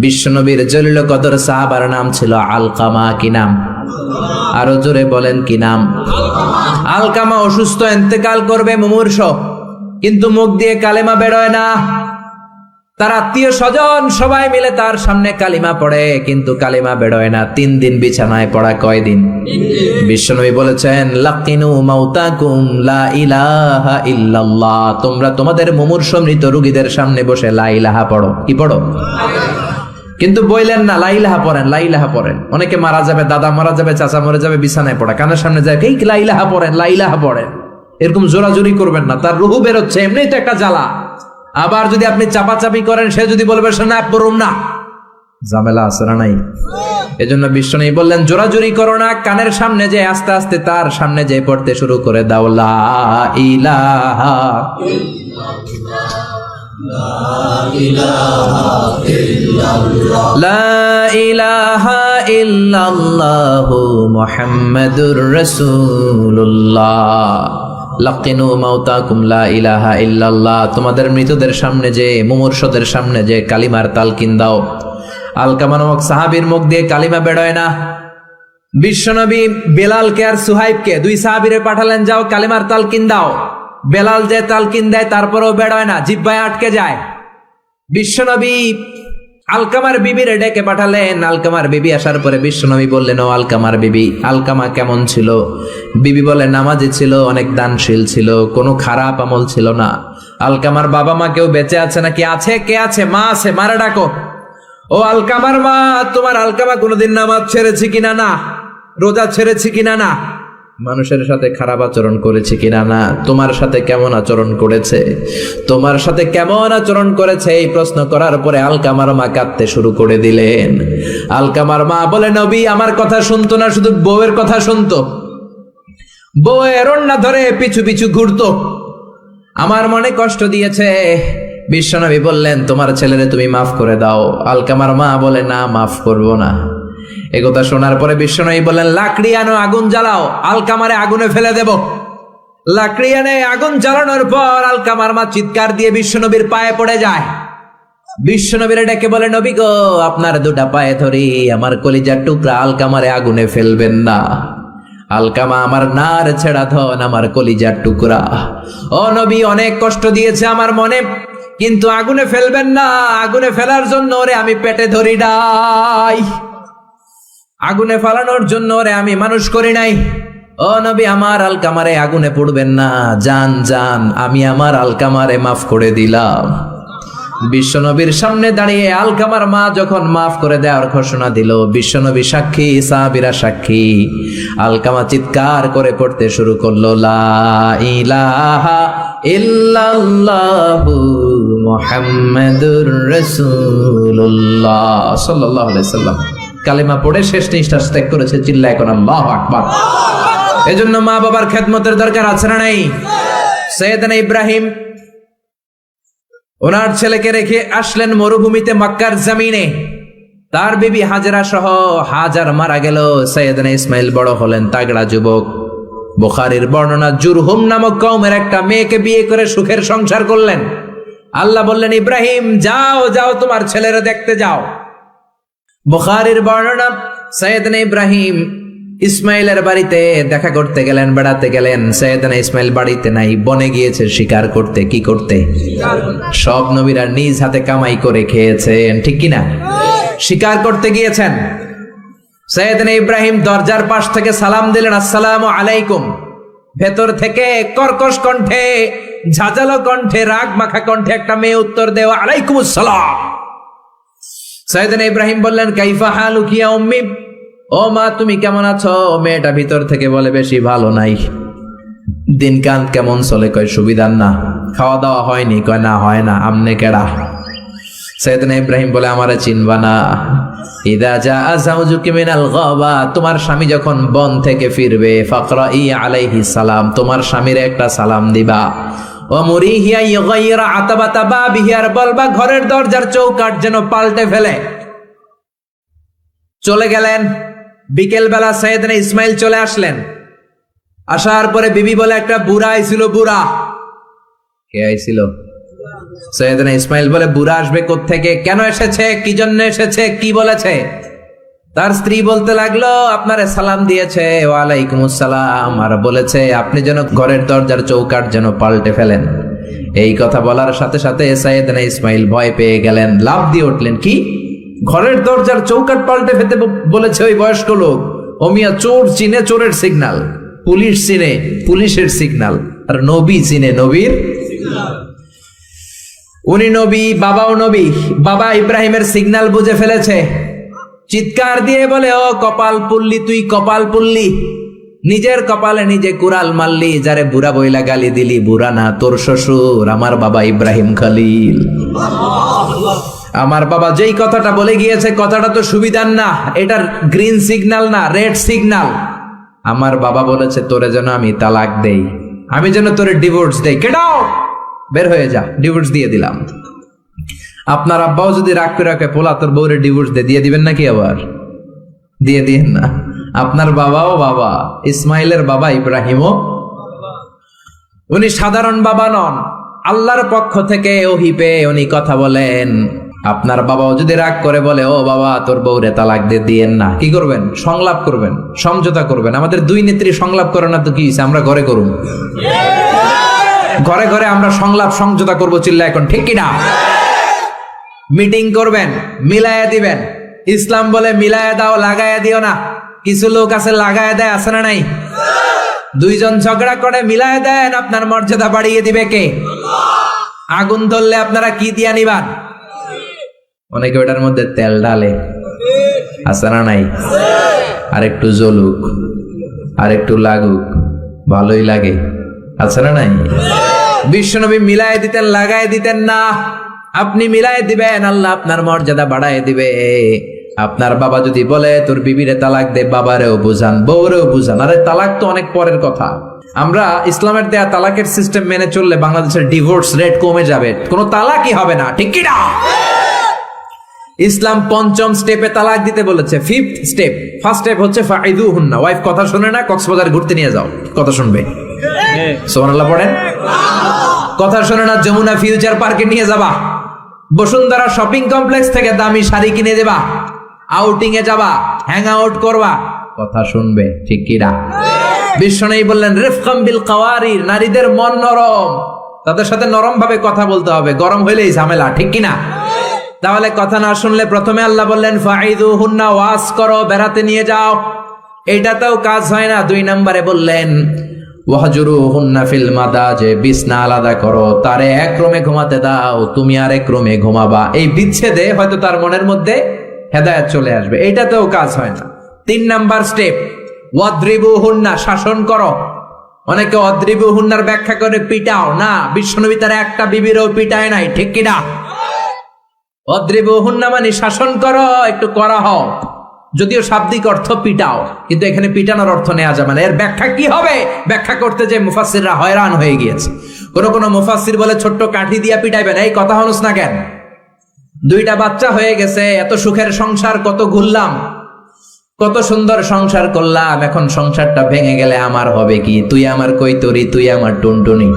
বিশ্বনবীর জলিল কদর সাহাবার নাম ছিল আলকামা। কি নাম? আরো জোরে বলেন কি নাম? আলকামা অসুস্থ, ইন্তেকাল করবে, মুমূর্ষ, কিন্তু মুখ দিয়ে কালেমা বেরোয় না। তার আত্মীয় স্বজন সবাই মিলে তার সামনে কালিমা পড়ে, কিন্তু কালিমা বেরোয় না। 3 দিন বিছানায় পড়া। কয়দিন? বিশ্বনবী বলেছেন, লাকিনু মাউতাকুম লা ইলাহা ইল্লাল্লাহ। তোমরা তোমাদের মুমূর্ষ মৃত রোগীদের সামনে বসে লা ইলাহা পড়ো। কি পড়ো? কিন্তু বললেন না লা ইলাহা পড়েন, লা ইলাহা পড়েন। অনেকে মারা যাবে, দাদা মারা যাবে, চাচা মরে যাবে, বিছানায় পড়া, কানের সামনে যায় এই লা ইলাহা পড়েন, লা ইলাহা পড়েন। এরকম জোরাজুরি করবেন না, তার রুহু বেরোচ্ছে, এমনিই তো একটা জ্বালা। আবার যদি আপনি চাপাচাপি করেন, সে যদি বলবে সে না পড়ুন না, ঝামেলা আছে না নাই? এজন্য বিশ্বনবী বললেন জোরাজুরি করো না, কানের সামনে যে আস্তে আস্তে তার সামনে যে পড়তে শুরু করে দাও, লা ইলাহা লা ইলাহা ইল্লাল্লাহু মুহাম্মাদুর রাসূলুল্লাহ। লাকিনু মাউতাকুম লা ইলাহা ইল্লাল্লাহ। তোমাদের মৃতদের সামনে যে, মুমূর্ষদের সামনে যে কালিমার তালকিন দাও। আলকামা নামক সাহাবীর মুখ দিয়ে কালিমা বেরোয় না। বিশ্বনবী বেলালকে আর সুহাইবকে, 2 সাহাবীরে পাঠালেন, যাও কালিমার তালকিন দাও। বেলাল যে তালকিন দেয় তারপরেও বেরোয় না, জিহ্বায় আটকে যায়। বিশ্বনবী আলকামার বিবিরে ডেকে পাঠালেন। আলকামার বিবি আসার পরে বিশ্বনবী বললেন, ও আলকামার বিবি, আলকামা কেমন ছিল? বিবি বলে, নামাজি ছিল, অনেক দানশীল ছিল, কোনো খারাপ আমল ছিল না। আলকামার বাবা মা কেউ বেঁচে আছে নাকি? আছে। কে আছে? মা আছে, মারা ডাকো। ও আলকামার মা, তোমার আলকামা কোনোদিন নামাজ ছেড়েছে কিনা? না। রোজা ছেড়েছে কিনা? না। মানুষের সাথে খারাপ আচরণ করেছে কিনা? না। তোমার সাথে কেমন আচরণ করেছে? তোমার সাথে কেমন আচরণ করেছে? এই প্রশ্ন করার পরে আলকামার মা কাঁদতে শুরু করে দিলেন। আলকামার মা বলে, নবী আমার কথা শুনতো না, শুধু বউয়ের কথা শুনতো। বউয়ের ওড়না ধরে পিছু পিছু ঘুরতো, আমার মনে কষ্ট দিয়েছে। বিশ্বনবী বললেন, তোমার ছেলেরে তুমি মাফ করে দাও। আলকামার মা বলে, না, মাফ করব না। একথা শোনার পরে বিশ্বনবী বললেন, লাকড়ি আনো, আগুন জ্বালাও, আলকামারে আগুনে ফেলে দেব। লাকড়ি আনে, আগুন জ্বালানোর পর আলকামার মা চিৎকার দিয়ে বিশ্বনবীর পায়ে পড়ে যায়। বিশ্বনবীরে ডেকে বলে, নবী গো, আপনার 2টা পায়ে ধরি, আমার কলিজার টুকরা আলকামারে আগুনে ফেলবেন না। আলকামা আমার নার ছেড়া ধন, আমার কলিজার টুকরা। ও নবী, অনেক কষ্ট দিয়েছে আমার মনে, কিন্তু আগুনে ফেলবেন না। আগুনে ফেলার জন্য ওরে আমি পেটে ধরি নাই, আগুনে ফালানোর জন্য ওরে আমি মানুষ করি নাই। ও নবী, আমার আলকামারে আগুনে পড়বেন না, জান জান, আমি আমার আলকামারে মাফ করে দিলাম। বিশ্বনবীর সামনে দাঁড়িয়ে আলকামার মা যখন মাফ করে দেওয়ার ঘোষণা দিল, বিশ্বনবী সাক্ষী, সাহাবীরা সাক্ষী। আলকামা চিৎকার করে পড়তে শুরু করলো, লা ইলাহা ইল্লাল্লাহু মুহাম্মাদুর রাসূলুল্লাহ সাল্লাল্লাহু আলাইহি সাল্লাম। কালিমা পড়ে শেষ নিঃশ্বাস ত্যাগ করেছে। চিল্লায় এখন আল্লাহু আকবার। এজন্য মা বাবার খেদমতের দরকার আছে না নাই? সাইয়েদনা ইব্রাহিম ওনার ছেলেকে রেখে আসলেন মরুভূমিতে, মক্কার জমিনে। তার বিবি হাজরা সহ হাজার মারা গেল। সাইয়েদনা ইসমাইল বড় হলেন, তাগড়া যুবক। বুখারীর বর্ণনা, জুরহুম নামক কওমের একটা মেয়েকে বিয়ে করে সুখের সংসার করলেন। আল্লাহ বললেন, ইব্রাহিম যাও যাও, তোমার ছেলেরা দেখতে যাও। বুখারীর বর্ণনা, সাইয়েদনা ইব্রাহিম ইসমাইলের বাড়িতে দেখা করতে গেলেন, বেড়াতে গেলেন। সাইয়েদনা ইসমাইল বাড়িতে নাই, বনে গিয়েছে শিকার করতে। কি করতে? সব নবীরা নিজ হাতে কামাই করে খেয়েছেন, ঠিক কিনা? শিকার করতে গিয়েছেন। সাইয়েদনা ইব্রাহিম দরজার পাশ থেকে সালাম দিলেন, আসসালামু আলাইকুম। ভেতর থেকে কর্কশ কণ্ঠে, ঝাঁঝালো কণ্ঠে, রাগ মাখা কণ্ঠে একটা মেয়ে উত্তর দেওয়া, আলাইকুম আসসালাম। সাইয়েদনা ইব্রাহিম বললেন, কাইফা হালুকি ইয়া উম্মি, ও মা তুমি কেমন আছো? মেয়েটা ভিতর থেকে বলে, বেশি ভালো নাই। দিনকাল কেমন চলে? কয় সুবিধার না। খাওয়া দাওয়া হয়নি? কয় না, হয় না। আমনে কেডা? সাইয়েদনা ইব্রাহিম বলে, আমারে চিনবা না? ইদা জাআ যাওজুকি মিনাল গাবা, তোমার স্বামী যখন বন থেকে ফিরবে, ফাকরাই আলাইহি সালাম, তোমার স্বামীর একটা সালাম দিবা। ও মুরিহিয়া ইগাইরা আতাবাতা বাবিহি, আর বলবা ঘরের দরজার চৌকাঠ যেন পাল্টে ফেলে। চলে গেলেন। বিকেল বেলা সাইয়েদনা ইসমাইল চলে আসলেন। আসার পরে বিবি বলে, একটা বুড়া আইছিল। বুড়া? কে আইছিল? সাইয়েদনা ইসমাইল বলে, বুড়া আসবে কোত্থেকে? কেন এসেছে? কি জন্য এসেছে? কি বলেছে? তার স্ত্রী বলতে লাগলো, আপনারে সালাম দিয়েছে, ওয়ালাইকুম আসসালাম, আর বলেছে আপনি যেন ঘরের দরজার চৌকাঠ যেন পাল্টে ফেলেন। এই কথা বলার সাথে সাথে সাইয়েদনা ইসমাইল ভয় পেয়ে গেলেন, লাফ দিয়ে উঠলেন। কি, ঘরের দরজার চৌকাঠ পাল্টে ফেলতে বলেছে ওই বয়স্ক লোক? ও মিয়া, চোর চিনে চোরের সিগন্যাল, পুলিশ চিনে পুলিশের সিগন্যাল, আর নবী চিনে নবীর। উনি নবী, বাবাও নবী, বাবা ইব্রাহিমের সিগন্যাল বুঝে ফেলেছে। চিৎকার দিয়ে বলে, ও কপাল পুল্লি, তুই কপাল পুল্লি, নিজের কপালে নিজে কুড়াল মারলি, যারে বুড়া বইলা গালি দিলি, বুড়া না, তোর শ্বশুর আমার বাবা ইব্রাহিম খলিল। আমার বাবা যেই কথাটা বলে গিয়েছে, কথাটা তো সুবিধার না, এটার গ্রিন সিগন্যাল না, রেড সিগন্যাল। আমার বাবা বলেছে তোরে যেন আমি তালাক দেই, আমি যেন তোরে ডিভোর্স দেই, গেট আউট, বের হয়ে যা, ডিভোর্স দিয়ে দিলাম। আপনার আব্বাও যদি রাগ করে রাখে, পোলা তোর বউরে ডিভোর্স দিয়ে দিবেন নাকি? আবার দিয়ে দিয়েন না। আপনার বাবাও বাবা, ইসমাইলের বাবা ইব্রাহিমও। উনি সাধারণ বাবা নন, আল্লাহর পক্ষ থেকে ওহী পেয়ে উনি কথা বলেন। আপনার বাবাও যদি রাগ করে বলে, ও বাবা তোর বউরে তালাক দিয়েন না, কি করবেন? সংলাপ করবেন, সমঝোতা করবেন। আমাদের দুই নেত্রী সংলাপ করে না তো কি হইছে, আমরা ঘরে করুন, ঘরে ঘরে আমরা সংলাপ সমঝোতা করবো, চিল্লা এখন ঠিক কিনা? মিটিং করবেন, মিলায়া দিবেন। ইসলাম বলে মিলায়া দাও, লাগায়া দিও না। কিছু লোক আছে লাগায়া দেয়, আছে না নাই? দুইজন ঝগড়া করে মিলায়া দেন, আপনার মর্যাদা বাড়িয়ে দিবে কে? আগুন ধরলে আপনারা কি দিয়া নিবান? অনেকে ওটার মধ্যে তেল ঢালে, আছে না নাই? আর একটু জ্বলুক, আর একটু লাগুক, ভালোই লাগে, আছে না নাই? বিশ্বনবী মিলায় দিতেন, লাগায় দিতেন না। আপনি মিলায় দিবেন, আল্লাহ আপনার মর্যাদা বাড়ায় দিবে। আপনার বাবা যদি বলে তোর বিবিরে তালাক দে, বাবারেও বুঝান, বউরেও বুঝান। আরে তালাক তো অনেক পরের কথা। আমরা ইসলামের দেয়া তালাকের সিস্টেম মেনে চললে বাংলাদেশের ডিভোর্স রেট কমে যাবে, কোনো তালাকই হবে না, ঠিক কি না? ইসলাম পঞ্চম স্টেপে তালাক দিতে বলেছে, ফিফথ স্টেপ। ফার্স্ট স্টেপ হচ্ছে ফাইদুহুন্না, ওয়াইফ কথা শুনে না, কক্সবাজার ঘুরতে নিয়ে যাও, কথা শুনবে, সুবহানাল্লাহ পড়েন। কথা শুনে না, যমুনা ফিউচার পার্কে নিয়ে যাবা, বসুন্ধরা শপিং কমপ্লেক্স থেকে দামি শাড়ি কিনে দেবা, আউটিং এ যাবা, হ্যাং আউট করবা, কথা শুনবে, ঠিক কি না? বিশ্বনবী বললেন, রিফকাম বিল কাওয়ারির, নারীদের মন নরম, তাদের সাথে নরম ভাবে কথা বলতে হবে, গরম হইলেই ঝামেলা, ঠিক কি না? তাহলে কথা না শুনলে প্রথমে আল্লাহ বললেন ফাইদুহুন্না, ওয়াজ করো, বেড়াতে নিয়ে যাও, এইটাতেও কাজ হয় না। 2 নম্বরে বললেন ওয়াহজুরুহুন্না ফিল মাদাজে, বিছনা আলাদা করো, তারে এক রুমে ঘুমাতে দাও, তুমি আর এক রুমে ঘুমাবা। এই বিচ্ছেদে হয়তো তার মনের মধ্যে হেদায়েত চলে আসবে, এইটাতেও কাজ হয় না। 3 নাম্বার স্টেপ ওয়াদ্রিবুহুন্না, শাসন করো। অনেকে ওয়াদ্রিবুহুন্নার ব্যাখ্যা করে পিটাও, না, বিশ্বনবী তার একটা বিবিরও পিটায় নাই, ঠিক কি না? ওয়াদ্রিবুহুন্না মানে শাসন করো, একটু করা হও, যদিও শাব্দিক অর্থ পিটাও, কিন্তু এখানে পিটানোর অর্থ নেওয়া যাবে না। এর ব্যাখ্যা কি হবে? ব্যাখ্যা করতে যে মুফাসসিররা হয়রান হয়ে গিয়েছে। কোন মুফাসসির বলে ছোট্ট কাঠি দিয়া পিটাইবেন, এই কথা হনুস না কেন? 2টা বাচ্চা হয়ে গেছে, এত সুখের সংসার, কত ঘুরলাম, কত সুন্দর সংসার করলাম, এখন সংসারটা ভেঙে গেলে আমার হবে কি? তুই আমার কৈতরি, তুই আমার টুনটুনি,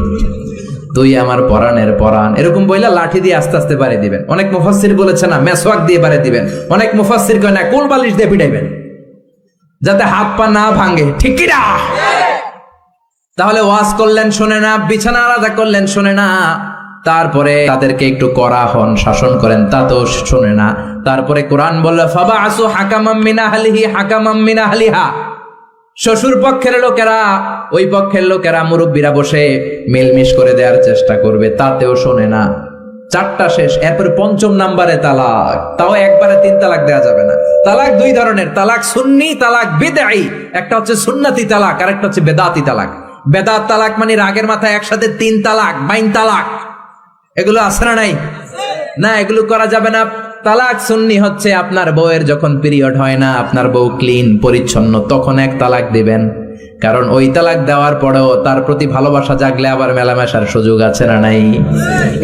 তুই আমার পরাণের পরাণ, এরকম বইলা লাঠি দিয়ে আস্তে আস্তে বাড়ি দিবেন। অনেক মুফাসসির বলেছে না, মেসওয়াক দিয়ে বাড়ি দিবেন। অনেক মুফাসসির কয় না, কোল বালিশ দিয়ে পিটাইবেন, যাতে হাত পা না ভাঙে, ঠিক কি না? তাহলে ওয়াজ করলেন শোনে না, বিছানা আলাদা করলেন শোনে না, তারপরে তাদেরকে একটু কড়া হন, শাসন করেন, তা তো শোনে না। তারপরে কোরআন বলল ফাবাআসু হাকামাম মিন আহলিহি হাকামাম মিন আহলিহা, শ্বশুর পক্ষের লোকেরা, ওই পক্ষের লোকেরা, মুরব্বীরা বসে মিলমিশ করে দেওয়ার চেষ্টা করবে, তাতেও শোনে না। 4টা শেষ, এরপরে 5ম নাম্বারে তালাক, তাও একবারে 3 তালাক দেওয়া যাবে না। তালাক 2 ধরনের, তালাক সুন্নি, তালাক বিদঈ। একটা হচ্ছে সুন্নতি তালাক, আর একটা হচ্ছে বেদাতি তালাক। বেদাত তালাক মানে রাগের মাথায় একসাথে 3 তালাক, বাইন তালাক, এগুলো আছে না নাই? না, এগুলো করা যাবে না। তালাক সুন্নি হচ্ছে আপনার বউয়ের যখন পিরিয়ড হয় না, আপনার বউ ক্লিন পরিচ্ছন্ন, তখন 1 তালাক দিবেন। কারণ ওই তালাক দেওয়ার পরেও তার প্রতি ভালোবাসা জাগলে আবার মেলামেশার সুযোগ আছে না নাই?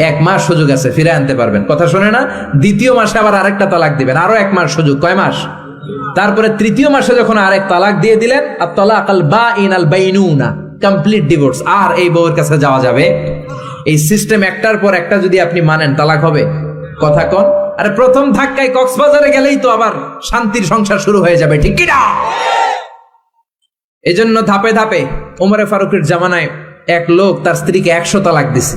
1 মাস সুযোগ আছে, ফিরে আনতে পারবেন, কথা শোনে না। 2য় মাসে আবার আরেকটা তালাক দিবেন, আরো 1 মাস সুযোগ, কয় মাস? তারপরে 3য় মাসে যখন আরেক তালাক দিয়ে দিলেন, আর তালাকাল বাইন আল বাইনুনা, কমপ্লিট ডিভোর্স, আর এই বউয়ের কাছে যাওয়া যাবে? এই সিস্টেম একটার পর একটা যদি আপনি মানেন, তালাক হবে, কথা কোন? আরে প্রথম ধাক্কায় কক্সবাজারে গেলেই তো আবার শান্তির সংসার শুরু হয়ে যাবে, ঠিক কি না? এজন্য ধাপে ধাপে ওমরে ফারুকের জামানায় এক লোক তার স্ত্রীকে 100 তালাক দিছে।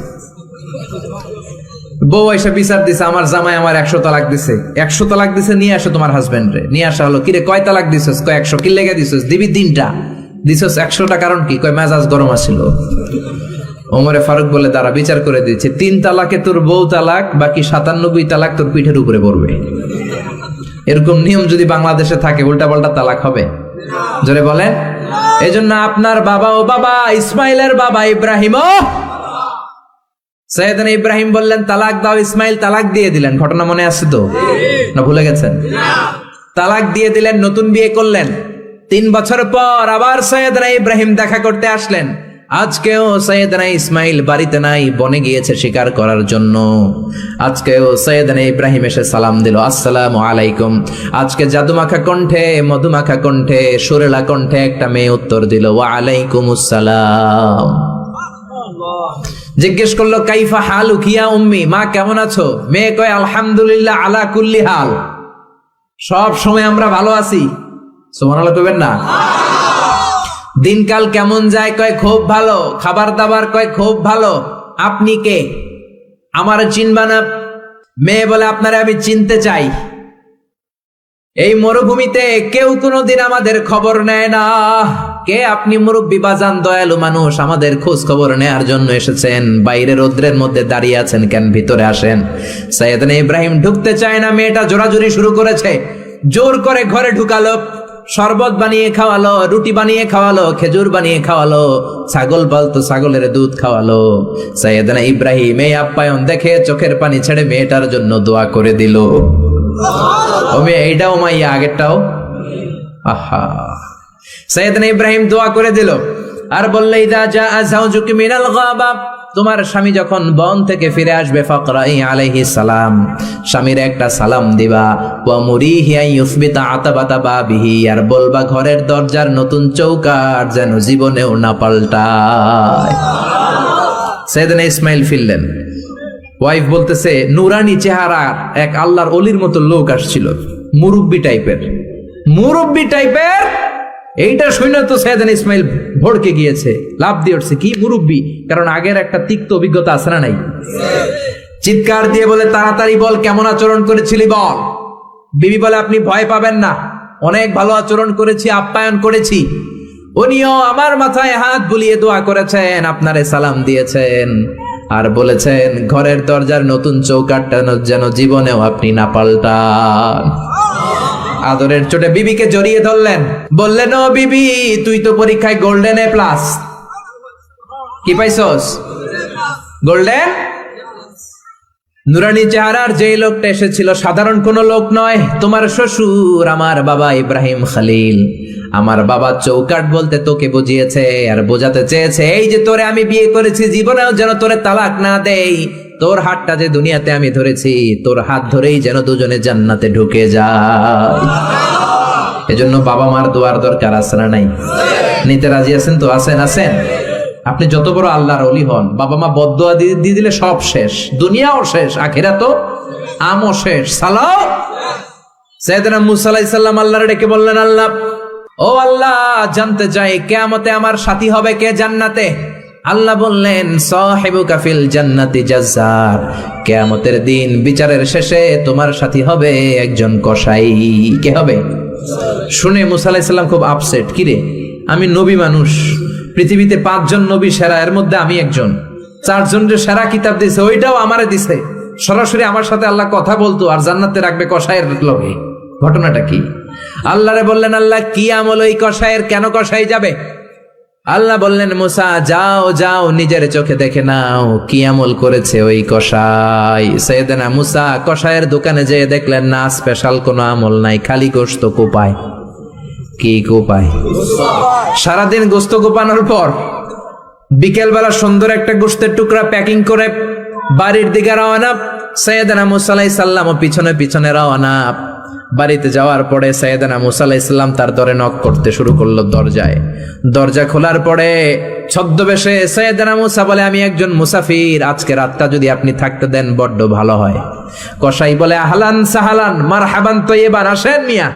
বউ এসে বিচার দিছে, আমার জামাই আমার 100 তালাক দিছে। 100 তালাক দিছে, নিয়ে আসো তোমার হাজবেন্ড রে। নিয়ে আসা হলো, কিরে কয় তালাক দিছস? কয় 100। কি লেগে দিছস? দিবি 3টা। দিছস 100টা, কারণ কি? কয় মেজাজ গরম আছিল। ওমরে ফারুক বলে, তারা বিচার করে দিচ্ছে, 3 তালাকে তোর বউ তালাক, বাকি 97 তালাক তোর পিঠের উপরে পড়বে। এরকম নিয়ম যদি বাংলাদেশে থাকে, উল্টা পাল্টা তালাক হবে? জোরে বলেন। এজন্য আপনার বাবা ও বাবা ইসমাইলের বাবা ইব্রাহিমও, সৈয়দনা ইব্রাহিম বললেন তালাক দাও, ইসমাইল তালাক দিয়ে দিলেন। ঘটনা মনে আছে তো, না ভুলে গেছেন? তালাক দিয়ে দিলেন, নতুন বিয়ে করলেন। 3 বছর পর আবার সৈয়দনা ইব্রাহিম দেখা করতে আসলেন। আজকেও সৈয়দনা ইসমাইল বাড়িতে নাই, বনে গিয়েছে শিকার করার জন্য। আজকেও সৈয়দনা ইব্রাহিম এসে সালাম দিল, আসসালামু আলাইকুম। আজকে জাদুমাখা কণ্ঠে, মধুমাখা কণ্ঠে, সুরেলা কণ্ঠে একটা মেয়ে উত্তর দিল, ওয়া আলাইকুমুস সালাম। জিজ্ঞেস করলো, কাইফা হালুক ইয়া উম্মি, মা কেমন আছো? মেয়ে কয়, আলহামদুলিল্লাহ আলা কুল্লি হাল, সব সময় আমরা ভালো আছি। সুবহানাল্লাহ কইবেন না? দিনকাল কেমন যায়? কয় খুব ভালো। খাবার দাবার? কয় খুব ভালো। আপনি কে? আমার চিনবা না? মেয়ে বলে, আপনারে আমি চিনতে চাই। এই মরুভূমিতে কেউ কোনোদিন আমাদের খবর নেয় না। কে আপনি? মুরব্বী বাজান, দয়ালু মানুষ, আমাদের খোঁজ খবর নেয়ার জন্য এসেছেন। বাইরে রোদ্রের মধ্যে দাঁড়িয়ে আছেন কেন? ভিতরে আসেন। সৈয়দনা ইব্রাহিম ঢুকতে চায় না, মেয়েটা জোরাজুরি শুরু করেছে। জোর করে ঘরে ঢুকালো, শরবত বানিয়ে খাওয়ালো, রুটি বানিয়ে খাওয়ালো, খেজুর বানিয়ে খাওয়ালো, ছাগল পালতো ছাগলের দুধ খাওয়ালো। সৈয়দনা ইব্রাহিম এই আপ্যায়ন দেখে চোখের পানি ছেড়ে মেয়েটার জন্য দোয়া করে দিল। ও মেয়ে, এইটাও মাইয়া, আগেরটাও। আহা, সৈয়দনা ইব্রাহিম দোয়া করে দিল আর বললে, ইদা জাআ যাওজুকি মিনাল গাবা, তোমার স্বামী যখন বন থেকে ফিরে আসবে, ফাকরাই আলাইহিস সালাম, স্বামীর একটা সালাম দিবা। ওয়া মুরিহি আন ইউসবিতা আতাবাতা বাবিহি, আর বলবা ঘরের দরজার নতুন চৌকাঠ যেন জীবনেও না পাল্টায়। সৈয়দনা ইসমাইল ফিরলেন। ওয়াইফ বলতেছে, নুরানি চেহারা এক আল্লাহর অলির মতো লোক আসছিল, মুরব্বি টাইপের। মুরব্বি টাইপের এইটা শুনে তো সৈয়দনা ইসমাইল ভড়কে গিয়েছে, লাভ দিয়ে উঠছে। কি মুরব্বি? কারণ আগের একটা তিক্ত অভিজ্ঞতা আছে না নাই? চিৎকার দিয়ে বলে, তাড়াতাড়ি বল কেমন আচরণ করেছিলি বল। বিবি বলে, আপনি ভয় পাবেন না, অনেক ভালো আচরণ করেছি, আপ্যায়ন করেছি। উনিও আমার মাথায় হাত বুলিয়ে দোয়া করেছেন, আপনারে সালাম দিয়েছেন, আর বলেছেন ঘরের দরজার নতুন চৌকাঠটা যেন জীবনেও আপনি না পাল্টান। আদরের চোটে বিবিকে জড়িয়ে ধরলেন, বললেন, ও বিবি, তুই তো পরীক্ষায় গোল্ডেন A+। কি পাইছস? গোল্ডেন। নুরানি চেহারার যেই লোকটা এসেছিল সাধারণ কোনো লোক নয়, তোমার শ্বশুর, আমার বাবা ইব্রাহিম খলিল। আমার বাবা চৌকাঠ বলতে তোকে বুঝিয়েছে আর বোঝাতে চেয়েছে, এই যে তোরে আমি বিয়ে করেছি, জীবনেও যেন তোরে তালাক না দেই। তোর হাতটা যে দুনিয়াতে আমি ধরেছি, তোর হাত ধরেই যেন দুজনে জান্নাতে ঢুকে যায়। এজন্য বাবা মার দোয়ার দরকার আছে না নাই? নিতে রাজি আছেন তো? আছেন? আছেন? আপনি যত বড় আল্লাহর ওলি হন, বাবা মা বদদোয়া দিয়ে দিলে সব শেষ, দুনিয়াও শেষ, আখিরাতও আমও শেষ। সালাও। সাইয়েদনা মুসা আলাইহিস সালাম আল্লাহর ডেকে বললেন, আল্লাহ, ও আল্লাহ, জানতে চাই কিয়ামতে আমার সাথী হবে কে জান্নাতে? আল্লাহ বললেন, সাহিবুকা ফিল জান্নাতি জাজ্জার, কিয়ামতের দিন বিচারের শেষে তোমার সাথী হবে একজন কসাই। কে হবে? শুনে মুসা আলাইহিস সালাম খুব আপসেট। কিরে, আমি নবী মানুষ, পৃথিবীতে 5 জন নবী সেরা, এর মধ্যে আমি একজন। 4 জনের সেরা কিতাব দিছে, ওইটাও আমারে দিছে। সরাসরি আমার সাথে আল্লাহ কথা বলতো, আর জান্নাতে রাখবে কসাইয়ের লগে। ঘটনাটা কি? আল্লাহরে বললেন, আল্লাহ কি আমল ওই কসাইয়ের, কেন কসাই যাবে? আল্লাহ বললেন, মুসা যাও যাও, নিজের চোখে দেখে নাও কি আমল করেছে ওই কসাই। সাইয়েদনা মুসা কসাইয়ের দোকানে যেয়ে দেখলেন না, স্পেশাল কোনো আমল নাই, খালি গোশত কোপায়। কি কোপায়? সারাদিন গোশত কোপানোর পর বিকেল বেলা সুন্দর একটা গোশতের টুকরা প্যাকিং করে বাড়ির দিকে রওনা। সাইয়েদনা মুসা আলাইহিস সালাম পিছনে পিছনে রওনা। বাড়িতে যাওয়ার পরে সাইয়েদানা মুসা আলাইহিস সালাম তার দরে নক করতে শুরু করলো দরজায়। দরজা খোলার পরে ছদ্মবেশে সাইয়েদানা মুসা বলে, আমি একজন মুসাফির, আজকে রাতটা যদি আপনি থাকতে দেন বড্ড ভালো হয়। কসাই বলে, আহলান সাহালান মারহাবান তৈয়বান, আসেন মিয়া।